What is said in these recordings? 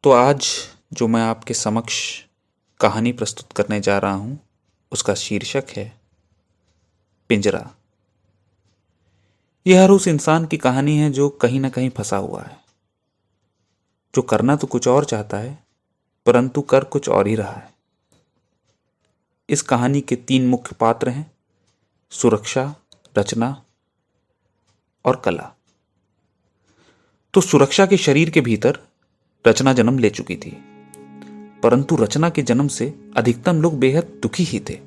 तो आज जो मैं आपके समक्ष कहानी प्रस्तुत करने जा रहा हूं उसका शीर्षक है पिंजरा। यह हर उस इंसान की कहानी है जो कहीं ना कहीं फंसा हुआ है, जो करना तो कुछ और चाहता है परंतु कर कुछ और ही रहा है। इस कहानी के 3 मुख्य पात्र हैं, सुरक्षा, रचना और कला। तो सुरक्षा के शरीर के भीतर रचना जन्म ले चुकी थी, परंतु रचना के जन्म से अधिकतम लोग बेहद दुखी ही थे।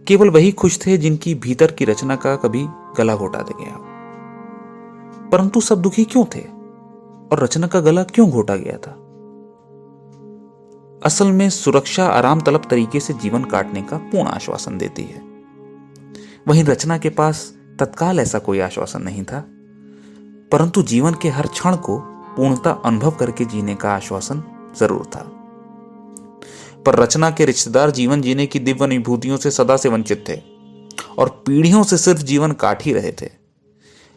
केवल वही खुश थे जिनकी भीतर की रचना का कभी गला घोटा दे गया। परंतु सब दुखी क्यों थे और रचना का गला क्यों घोटा गया था? असल में सुरक्षा आराम तलब तरीके से जीवन काटने का पूर्ण आश्वासन देती है, वहीं रचना के पास तत्काल ऐसा कोई आश्वासन नहीं था, परंतु जीवन के हर क्षण को पूर्णता अनुभव करके जीने का आश्वासन जरूर था। पर रचना के रिश्तेदार जीवन जीने की दिव्य अनुभूतियों से सदा से वंचित थे और पीढ़ियों से सिर्फ जीवन काट ही रहे थे।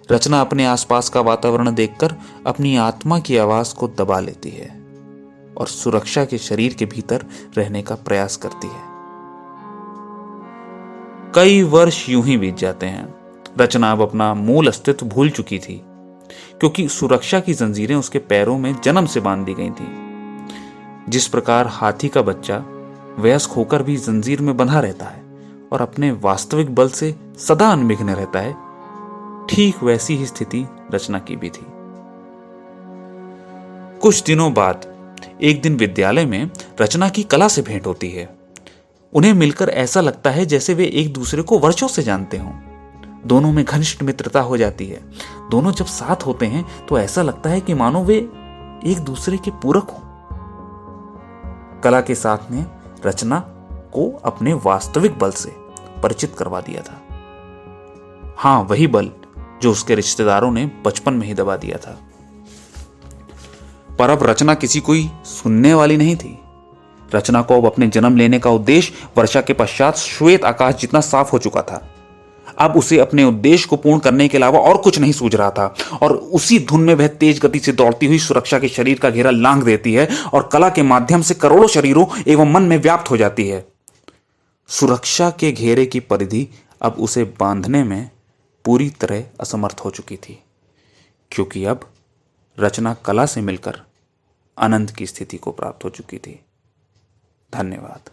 रचना अपने आसपास का वातावरण देखकर अपनी आत्मा की आवाज को दबा लेती है और सुरक्षा के शरीर के भीतर रहने का प्रयास करती है। कई वर्ष यूं ही बीत जाते हैं। रचना अब अपना मूल अस्तित्व भूल चुकी थी, क्योंकि सुरक्षा की जंजीरें उसके पैरों में जन्म से बांध दी गई थी। जिस प्रकार हाथी का बच्चा वयस्क होकर भी जंजीर में बंधा रहता है और अपने वास्तविक बल से सदा अनभिघ्न रहता है, ठीक वैसी ही स्थिति रचना की भी थी। कुछ दिनों बाद एक दिन विद्यालय में रचना की कला से भेंट होती है। उन्हें मिलकर ऐसा लगता है जैसे वे एक दूसरे को वर्षों से जानते हों। दोनों में घनिष्ठ मित्रता हो जाती है। दोनों जब साथ होते हैं तो ऐसा लगता है कि मानो वे एक दूसरे के पूरक हों। कला के साथ ने रचना को अपने वास्तविक बल से परिचित करवा दिया था। हां, वही बल जो उसके रिश्तेदारों ने बचपन में ही दबा दिया था। पर अब रचना किसी कोई सुनने वाली नहीं थी। रचना को अब अपने जन्म लेने का उद्देश्य वर्षा के पश्चात श्वेत आकाश जितना साफ हो चुका था। अब उसे अपने उद्देश्य को पूर्ण करने के अलावा और कुछ नहीं सूझ रहा था और उसी धुन में वह तेज गति से दौड़ती हुई सुरक्षा के शरीर का घेरा लांघ देती है और कला के माध्यम से करोड़ों शरीरों एवं मन में व्याप्त हो जाती है। सुरक्षा के घेरे की परिधि अब उसे बांधने में पूरी तरह असमर्थ हो चुकी थी, क्योंकि अब रचना कला से मिलकर अनंत की स्थिति को प्राप्त हो चुकी थी। धन्यवाद।